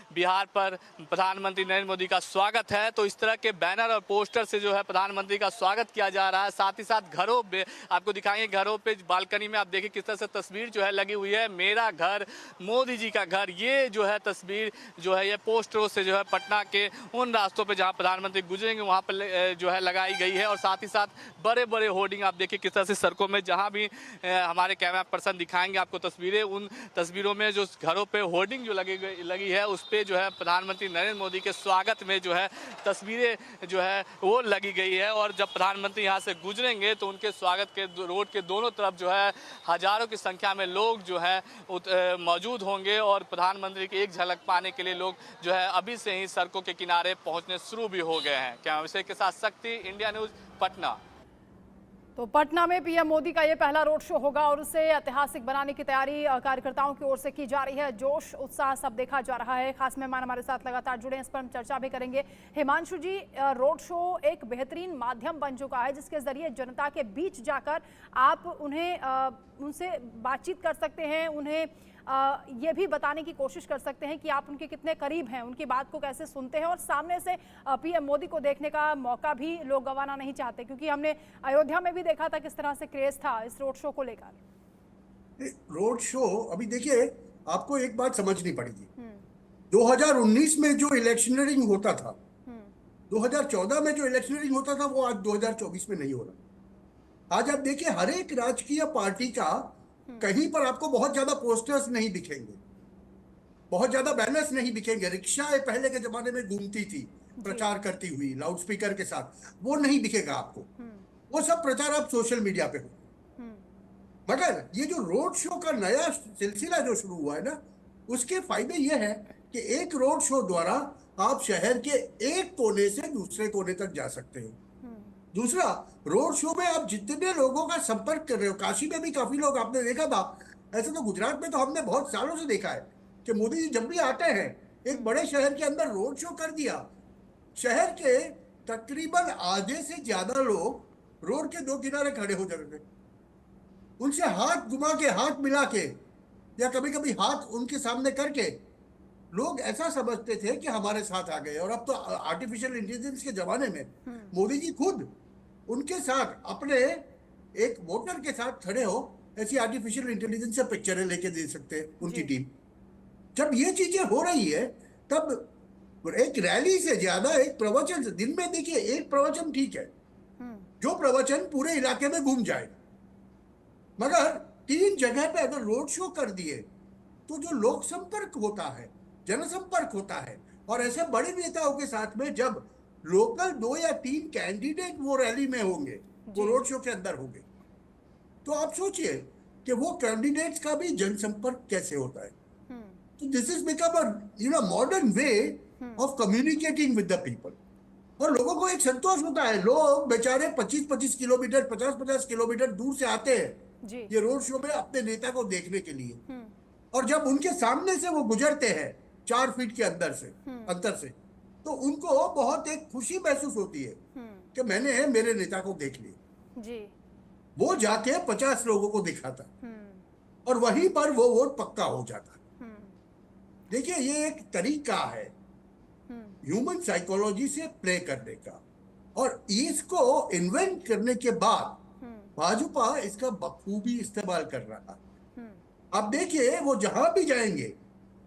बिहार पर प्रधानमंत्री नरेंद्र मोदी का स्वागत है। तो इस तरह के बैनर और पोस्टर से जो है प्रधानमंत्री का स्वागत किया जा रहा है। साथ ही साथ घरों पे आपको दिखाएंगे, घरों पे बालकनी में आप देखिए किस तरह से तस्वीर जो है लगी हुई है, मेरा घर मोदी जी का घर। ये जो है तस्वीर जो है ये पोस्टरों से जो है पटना के उन रास्तों पे जहाँ प्रधानमंत्री गुजरेंगे वहाँ पर जो है लगाई गई है, और साथ ही साथ बड़े बड़े होर्डिंग आप देखिए किस तरह से सड़कों में, जहाँ भी हमारे कैमरा पर्सन दिखाएंगे आपको तस्वीरें, उन तस्वीरों में जो घरों पे होर्डिंग जो लगी है उस पे जो है प्रधानमंत्री नरेंद्र मोदी के स्वागत में जो है तस्वीरें जो है वो लगी गई है। और जब प्रधानमंत्री यहाँ से गुजरेंगे तो उनके स्वागत के रोड के दोनों तरफ जो है हजारों की संख्या में लोग जो है मौजूद होंगे, और प्रधानमंत्री की एक झलक पाने के लिए लोग जो है अभी से ही सड़कों के किनारे पहुँचने शुरू भी हो गए हैं। कैमरा के साथ शक्ति, इंडिया न्यूज, पटना। तो पटना में पीएम मोदी का ये पहला रोड शो होगा, और उसे ऐतिहासिक बनाने की तैयारी कार्यकर्ताओं की ओर से की जा रही है। जोश उत्साह सब देखा जा रहा है। खास मेहमान हमारे साथ लगातार जुड़े हैं, इस पर हम चर्चा भी करेंगे। हिमांशु जी, रोड शो एक बेहतरीन माध्यम बन चुका है जिसके जरिए जनता के बीच जाकर आप उनसे बातचीत कर सकते हैं, उन्हें ये भी बताने की कोशिश कर सकते हैं कि आप उनके कितने करीब हैं, उनकी बात को कैसे सुनते हैं, और सामने से पीएम मोदी को देखने का मौका भी लोग गंवाना नहीं चाहते, क्योंकि हमने अयोध्या में भी देखा था किस तरह से क्रेज था इस रोड शो को लेकर। रोड शो, अभी देखिए आपको एक बात समझनी पड़ेगी, 2019 में जो इलेक्शनरिंग होता था, 2014 में जो इलेक्शनरिंग होता था, वो आज 2024 में नहीं हो रहा। आज आप देखिए हर एक राजकीय पार्टी का कहीं पर आपको बहुत ज्यादा पोस्टर्स नहीं दिखेंगे, बहुत ज्यादा बैनर्स नहीं दिखेंगे। रिक्शाएं पहले के जमाने में घूमती थी प्रचार करती हुई लाउडस्पीकर के साथ, वो नहीं दिखेगा आपको। वो सब प्रचार अब सोशल मीडिया पे हो। मगर ये जो रोड शो का नया सिलसिला जो शुरू हुआ है ना, उसके फायदे ये है कि एक रोड शो द्वारा आप शहर के एक कोने से दूसरे कोने तक जा सकते हैं। दूसरा, रोड शो में आप जितने लोगों का संपर्क कर रहे हो, काशी में भी काफी लोग आपने देखा था, ऐसे तो गुजरात में तो हमने बहुत सालों से देखा है कि मोदी जी जब भी आते हैं एक बड़े शहर के अंदर रोड शो कर दिया, शहर के तकरीबन आधे से ज्यादा लोग रोड के 2 किनारे खड़े हो जाते थे, उनसे हाथ घुमा के, हाथ मिला के, या कभी कभी हाथ उनके सामने करके लोग ऐसा समझते थे कि हमारे साथ आ गए। और अब तो आर्टिफिशियल इंटेलिजेंस के जमाने में मोदी जी खुद उनके साथ अपने एक वोटर के साथ खड़े हो, ऐसी आर्टिफिशियल इंटेलिजेंस से पिक्चरें लेके दे सकते हैं उनकी टीम। जब ये चीजें हो रही है तब एक रैली से ज्यादा एक प्रवचन, दिन में देखिए एक प्रवचन ठीक है, जो प्रवचन पूरे इलाके में घूम जाएगा। मगर 3 जगह पे अगर रोड शो कर दिए तो जो लोक संपर्क होता है, जनसंपर्क होता है, और ऐसे बड़े नेताओं के साथ में जब लोकल 2 या 3 कैंडिडेट वो रैली में होंगे, वो रोड शो के अंदर होंगे, तो आप सोचिए कि वो कैंडिडेट्स का भी जनसंपर्क कैसे होता है। तो this is become a modern way of communicating with the people. और लोगों को एक संतोष होता है, लोग बेचारे 25-25 किलोमीटर 50-50 किलोमीटर दूर से आते हैं ये रोड शो में अपने नेता को देखने के लिए, और जब उनके सामने से वो गुजरते हैं 4 फीट के अंदर से अंतर से, तो उनको बहुत एक खुशी महसूस होती है कि मैंने मेरे नेता को देख लिया जी। वो जाके 50 लोगों को दिखाता और वहीं पर वो वोट पक्का हो जाता। देखिए, ये एक तरीका है ह्यूमन साइकोलॉजी से प्ले करने का, और इसको इन्वेंट करने के बाद भाजपा इसका बखूबी इस्तेमाल कर रहा। अब देखिए, वो जहां भी जाएंगे,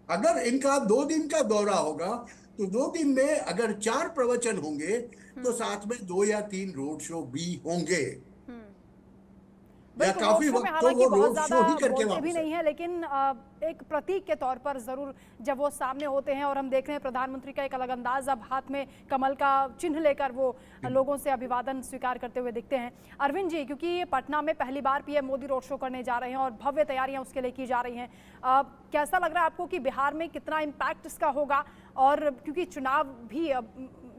अगर इनका 2 दिन का दौरा होगा तो 2 दिन में अगर 4 प्रवचन होंगे तो साथ में 2 या 3 रोड शो भी होंगे। या काफी वक्त तो वो रोड शो ही करके वापस भी नहीं है, लेकिन एक प्रतीक के तौर पर जरूर जब वो सामने होते हैं, और हम देख रहे हैं प्रधानमंत्री का एक अलग अंदाज, अब हाथ में कमल का चिन्ह लेकर वो लोगों से अभिवादन स्वीकार करते हुए दिखते हैं। अरविंद जी, क्योंकि पटना में पहली बार पीएम मोदी रोड शो करने जा रहे हैं और भव्य तैयारियां उसके लिए की जा रही हैं, कैसा लग रहा है आपको कि बिहार में कितना इम्पैक्ट इसका होगा? और क्योंकि चुनाव भी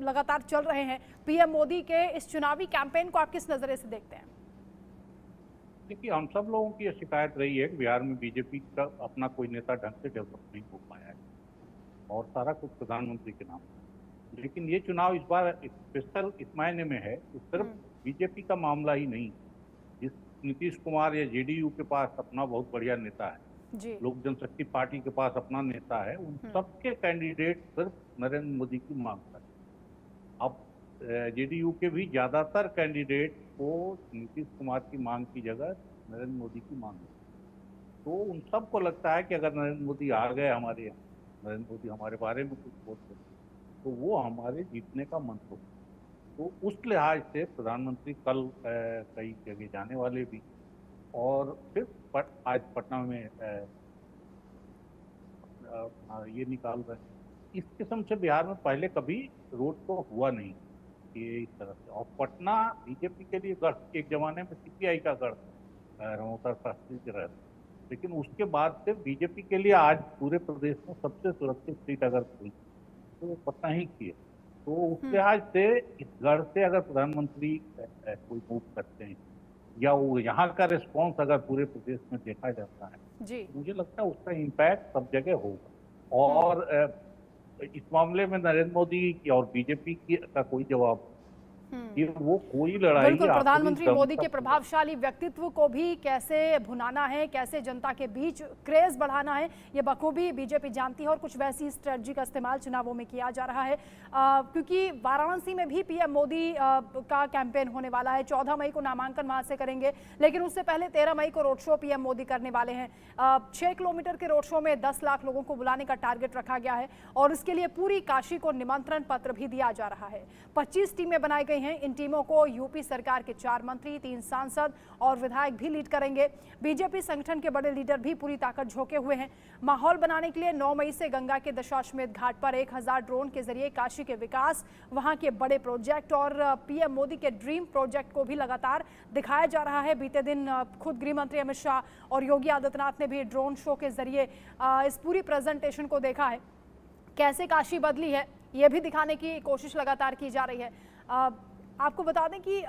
लगातार चल रहे हैं, पीएम मोदी के इस चुनावी कैंपेन को आप किस नजरिए से देखते हैं? देखिए, हम सब लोगों की शिकायत रही है कि बिहार में बीजेपी का अपना कोई नेता ढंग से डेवलप नहीं हो पाया है और सारा कुछ प्रधानमंत्री के नाम। लेकिन ये चुनाव इस बार स्पेशल इस मायने में है कि सिर्फ बीजेपी का मामला ही नहीं, जिस नीतीश कुमार या जेडीयू के पास अपना बहुत बढ़िया नेता है, लोक जनशक्ति पार्टी के पास अपना नेता है, उन सबके कैंडिडेट सिर्फ नरेंद्र मोदी की मांग कर। अब जेडीयू के भी ज्यादातर कैंडिडेट को नीतीश कुमार की मांग की जगह नरेंद्र मोदी की मांग है। तो उन सबको लगता है कि अगर नरेंद्र मोदी आ गए हमारे यहाँ, नरेंद्र मोदी हमारे बारे में कुछ बोलते तो वो हमारे जीतने का मंत्र हो। तो उस लिहाज से प्रधानमंत्री कल कई जगह जाने वाले भी, और फिर आज पटना में ये निकाल रहे। इस किस्म से बिहार में पहले कभी रोड शो हुआ नहीं ये इस तरह से। और पटना बीजेपी के लिए गढ़, एक जमाने में सीपीआई का गढ़ रमोता शास्त्री के रहते, लेकिन उसके बाद से बीजेपी के लिए आज पूरे प्रदेश में सबसे सुरक्षित सीट अगर कोई तो वो पटना ही की है। तो उस लिहाज से इस गढ़ से अगर प्रधानमंत्री कोई मूव करते हैं या वो यहाँ का रिस्पॉन्स अगर पूरे प्रदेश में देखा जाता है जी, मुझे लगता है उसका इम्पैक्ट सब जगह होगा। और इस मामले में नरेंद्र मोदी और बीजेपी का कोई जवाब, कि वो कोई लड़ाई। बिल्कुल, प्रधानमंत्री मोदी के प्रभावशाली व्यक्तित्व को भी कैसे भुनाना है, कैसे जनता के बीच क्रेज बढ़ाना है, ये बखूबी बीजेपी जानती है, और कुछ वैसी स्ट्रेटजी का इस्तेमाल चुनावों में किया जा रहा है। क्योंकि वाराणसी में भी पीएम मोदी का कैंपेन होने वाला है, 14 मई को नामांकन वहां से करेंगे, लेकिन उससे पहले 13 मई को रोड शो पीएम मोदी करने वाले हैं। 6 किलोमीटर के रोड शो में 10 लाख लोगों को बुलाने का टारगेट रखा गया है, और इसके लिए पूरी काशी को निमंत्रण पत्र भी दिया जा रहा है। 25 टीमें बनाई गई हैं। इन टीमों को यूपी सरकार के 4 मंत्री, 3 सांसद और विधायक भी लीड करेंगे। बीजेपी संगठन के बड़े लीडर भी पूरी ताकत झोंके हुए हैं। माहौल बनाने के लिए 9 मई से गंगा के दशाश्वमेध घाट पर 1000 ड्रोन के जरिए काशी के विकास, वहां के बड़े प्रोजेक्ट और पीएम मोदी के ड्रीम प्रोजेक्ट को भी लगातार दिखाया जा रहा है। बीते दिन खुद गृह मंत्री अमित शाह और योगी आदित्यनाथ ने भी ड्रोन शो के जरिए इस पूरी प्रेजेंटेशन को देखा है। कैसे काशी बदली है ये भी दिखाने की कोशिश लगातार की जा रही है। आपको बता दें कि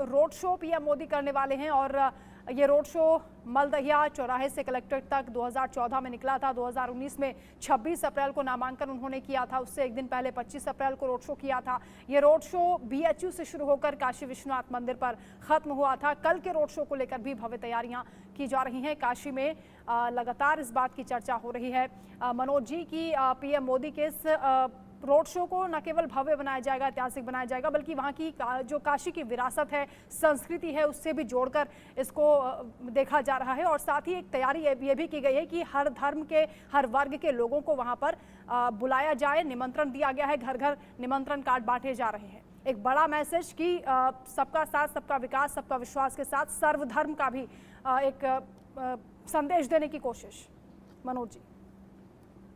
रोड शो पीएम मोदी करने वाले हैं, और ये रोड शो मलदहिया चौराहे से कलेक्ट्रेट तक 2014 में निकला था। 2019 में 26 अप्रैल को नामांकन उन्होंने किया था, उससे एक दिन पहले 25 अप्रैल को रोड शो किया था। ये रोड शो बीएचयू से शुरू होकर काशी विश्वनाथ मंदिर पर खत्म हुआ था। कल के रोड शो को लेकर भी भव्य तैयारियां की जा रही हैं। काशी में लगातार इस बात की चर्चा हो रही है मनोज जी की पीएम मोदी के इस रोड शो को न केवल भव्य बनाया जाएगा, ऐतिहासिक बनाया जाएगा, बल्कि वहाँ की जो काशी की विरासत है, संस्कृति है, उससे भी जोड़कर इसको देखा जा रहा है। और साथ ही एक तैयारी ये भी की गई है कि हर धर्म के, हर वर्ग के लोगों को वहाँ पर बुलाया जाए, निमंत्रण दिया गया है, घर घर निमंत्रण कार्ड बांटे जा रहे हैं। एक बड़ा मैसेज कि सबका साथ, सबका विकास, सबका विश्वास के साथ सर्वधर्म का भी एक संदेश देने की कोशिश। मनोज जी।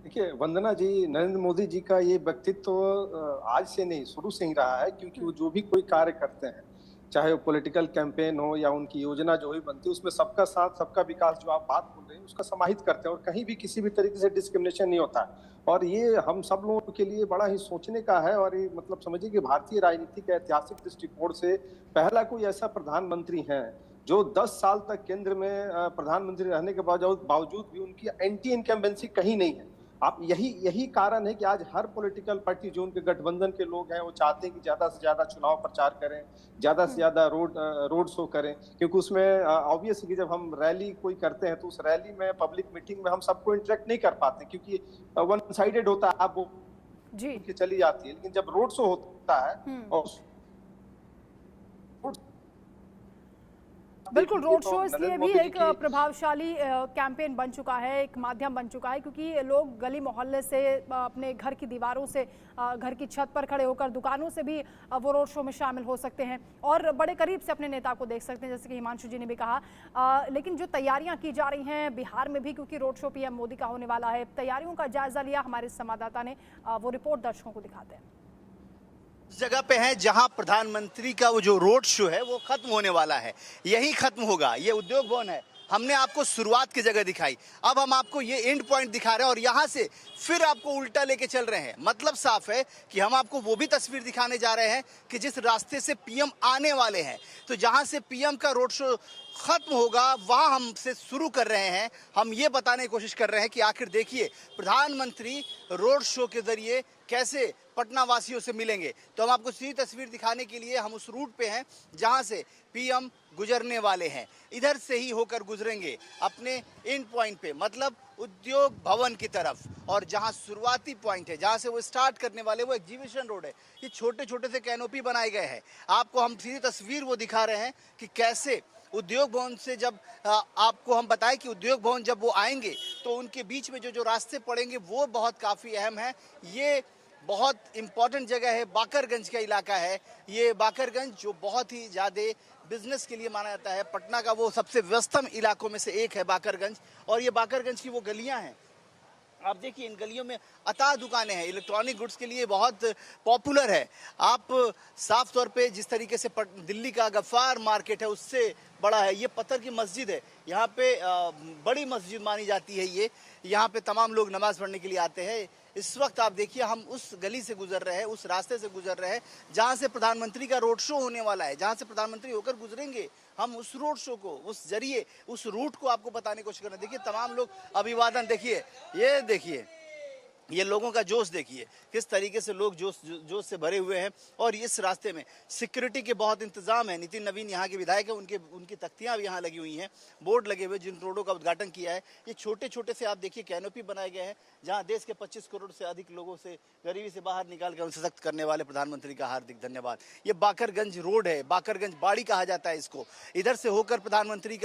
देखिए वंदना जी, नरेंद्र मोदी जी का ये व्यक्तित्व आज से नहीं, शुरू से ही रहा है, क्योंकि वो जो भी कोई कार्य करते हैं, चाहे वो पॉलिटिकल कैंपेन हो या उनकी योजना जो भी बनती है, उसमें सबका साथ सबका विकास जो आप बात बोल रहे हैं उसका समाहित करते हैं और कहीं भी किसी भी तरीके से डिस्क्रिमिनेशन नहीं होता है। और ये हम सब लोगों के लिए बड़ा ही सोचने का है। और ये मतलब समझिए कि भारतीय राजनीति के ऐतिहासिक दृष्टिकोण से पहला कोई ऐसा प्रधानमंत्री है जो 10 साल तक केंद्र में प्रधानमंत्री रहने के बावजूद भी उनकी एंटी इनकम्बेंसी कहीं नहीं है। आप यही कारण है कि आज हर पॉलिटिकल पार्टी जो उनके गठबंधन के लोग हैं वो चाहते हैं कि ज्यादा से ज्यादा चुनाव प्रचार करें, ज्यादा से ज्यादा रोड शो करें, क्योंकि उसमें ऑब्वियस है कि जब हम रैली कोई करते हैं तो उस रैली में, पब्लिक मीटिंग में हम सबको इंटरेक्ट नहीं कर पाते, क्योंकि वन साइडेड होता है, आप वो जी चली जाती है। लेकिन जब रोड शो होता है और बिल्कुल, रोड शो इसलिए भी एक प्रभावशाली कैंपेन बन चुका है, एक माध्यम बन चुका है, क्योंकि लोग गली मोहल्ले से, अपने घर की दीवारों से, घर की छत पर खड़े होकर, दुकानों से भी वो रोड शो में शामिल हो सकते हैं और बड़े करीब से अपने नेता को देख सकते हैं, जैसे कि हिमांशु जी ने भी कहा। लेकिन जो तैयारियां की जा रही हैं बिहार में भी, क्योंकि रोड शो पीएम मोदी का होने वाला है, तैयारियों का जायजा लिया हमारे संवाददाता ने, वो रिपोर्ट दर्शकों को दिखाते हैं। उस जगह पे हैं जहां प्रधानमंत्री का वो जो रोड शो है वो खत्म होने वाला है, यही खत्म होगा। ये उद्योग भवन है, हमने आपको शुरुआत की जगह दिखाई, अब हम आपको ये एंड पॉइंट दिखा रहे हैं और यहाँ से फिर आपको उल्टा लेके चल रहे हैं। मतलब साफ है कि हम आपको वो भी तस्वीर दिखाने जा रहे हैं कि जिस रास्ते से पीएम आने वाले हैं, तो जहाँ से पीएम का रोड शो खत्म होगा वहाँ हमसे शुरू कर रहे हैं। हम ये बताने की कोशिश कर रहे हैं कि आखिर देखिए प्रधानमंत्री रोड शो के जरिए कैसे पटना वासियों से मिलेंगे। तो हम आपको सीधी तस्वीर दिखाने के लिए हम उस रूट पे हैं जहां से पीएम गुजरने वाले हैं। इधर से ही होकर गुजरेंगे अपने एंड पॉइंट पे, मतलब उद्योग भवन की तरफ, और जहां शुरुआती पॉइंट है, जहां से वो स्टार्ट करने वाले, वो एग्जीबिशन रोड है। ये छोटे छोटे से कैनोपी बनाए गए हैं। आपको हम सीधी तस्वीर वो दिखा रहे हैं कि कैसे उद्योग भवन से जब आपको हम बताएं कि उद्योग भवन जब वो आएंगे तो उनके बीच में जो रास्ते पड़ेंगे वो बहुत काफ़ी अहम है। ये बहुत इंपॉर्टेंट जगह है, बाकरगंज का इलाका है। ये बाकरगंज जो बहुत ही ज़्यादा बिजनेस के लिए माना जाता है, पटना का वो सबसे व्यस्तम इलाकों में से एक है बाकरगंज। और ये बाकरगंज की वो गलियां हैं, आप देखिए इन गलियों में अताह दुकानें हैं, इलेक्ट्रॉनिक गुड्स के लिए बहुत पॉपुलर है। आप साफ तौर पे जिस तरीके से दिल्ली का गफ्फार मार्केट है उससे बड़ा है। ये पत्थर की मस्जिद है, यहाँ पे बड़ी मस्जिद मानी जाती है ये। यहाँ पे तमाम लोग नमाज पढ़ने के लिए आते हैं। इस वक्त आप देखिए हम उस गली से गुजर रहे हैं, उस रास्ते से गुजर रहे हैं जहाँ से प्रधानमंत्री का रोड शो होने वाला है, जहाँ से प्रधानमंत्री होकर गुजरेंगे। हम उस रोड शो को, उस जरिए, उस रूट को आपको बताने की कोशिश कर रहे हैं। देखिए तमाम लोग अभिवादन, देखिए ये देखिए, ये लोगों का जोश देखिए, किस तरीके से लोग जोश से भरे हुए हैं। और इस रास्ते में सिक्योरिटी के बहुत इंतजाम है। नितिन नवीन यहाँ के विधायक हैं, उनकी तख्तियाँ भी यहाँ लगी हुई हैं, बोर्ड लगे हुए जिन रोडों का उद्घाटन किया है। ये छोटे छोटे से आप देखिए कैनोपी बनाए गए हैं जहाँ देश के 25 करोड़ से अधिक लोगों से गरीबी से बाहर निकाल कर उनसे सशक्त करने वाले प्रधानमंत्री का हार्दिक धन्यवाद। ये बाकरगंज रोड है, बाकरगंज बाड़ी कहा जाता है इसको। इधर से होकर प्रधानमंत्री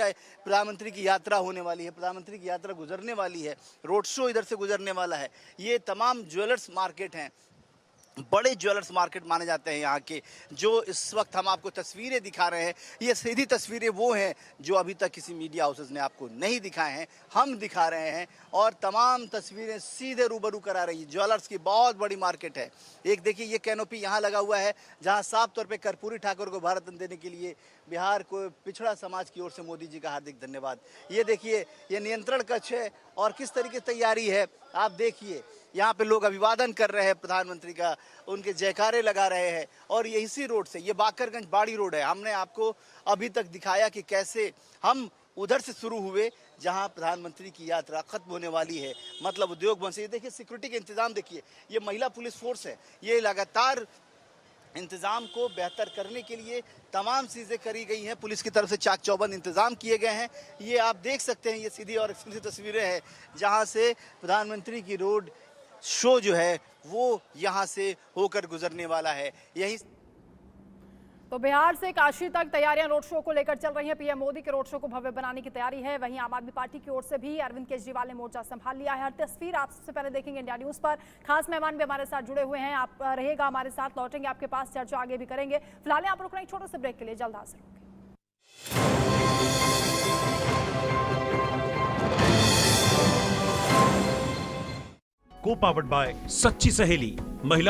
की यात्रा होने वाली है, प्रधानमंत्री की यात्रा गुजरने वाली है, रोड शो इधर से गुजरने वाला है। ये तमाम ज्वेलर्स मार्केट हैं, बड़े ज्वेलर्स मार्केट माने जाते हैं यहाँ के, जो इस वक्त हम आपको तस्वीरें दिखा रहे हैं। ये सीधी तस्वीरें वो हैं जो अभी तक किसी मीडिया हाउसेस ने आपको नहीं दिखाए हैं, हम दिखा रहे हैं। और तमाम तस्वीरें सीधे रूबरू करा रही हैं। ज्वेलर्स की बहुत बड़ी मार्केट है। एक देखिए ये कैनोपी यहाँ लगा हुआ है जहाँ साफ तौर पे कर्पूरी ठाकुर को भारत रत्न देने के लिए बिहार को पिछड़ा समाज की ओर से मोदी जी का हार्दिक धन्यवाद। ये देखिए ये नियंत्रण कक्ष है और किस तरीके की तैयारी है आप देखिए। यहाँ पे लोग अभिवादन कर रहे हैं प्रधानमंत्री का, उनके जयकारे लगा रहे हैं। और ये इसी रोड से, ये बाकरगंज बाड़ी रोड है, हमने आपको अभी तक दिखाया कि कैसे हम उधर से शुरू हुए जहाँ प्रधानमंत्री की यात्रा खत्म होने वाली है, मतलब उद्योग भवन से। ये देखिए सिक्योरिटी के इंतजाम देखिए, ये महिला पुलिस फोर्स है, ये लगातार इंतजाम को बेहतर करने के लिए तमाम चीज़ें करी गई हैं। पुलिस की तरफ से चाक चौबंद इंतजाम किए गए हैं। ये आप देख सकते हैं, ये सीधी और एक्सक्लूसिव तस्वीरें हैं जहाँ से प्रधानमंत्री की रोड शो जो है वो यहाँ से होकर गुजरने वाला है। यही तो बिहार से काशी तक तैयारियां रोड शो को लेकर चल रही हैं। पीएम मोदी के रोड शो को भव्य बनाने की तैयारी है। वहीं आम आदमी पार्टी की ओर से भी अरविंद केजरीवाल ने मोर्चा संभाल लिया है। हर तस्वीर आप सबसे पहले देखेंगे इंडिया न्यूज पर। खास मेहमान भी हमारे साथ जुड़े हुए हैं, आप रहेगा हमारे साथ, लौटेंगे आपके पास, चर्चा आगे भी करेंगे। फिलहाल यहाँ पर रुकना, एक छोटे से ब्रेक के लिए जल्द हाजिर होंगे। को पावर्ड बाय सच्ची सहेली महिला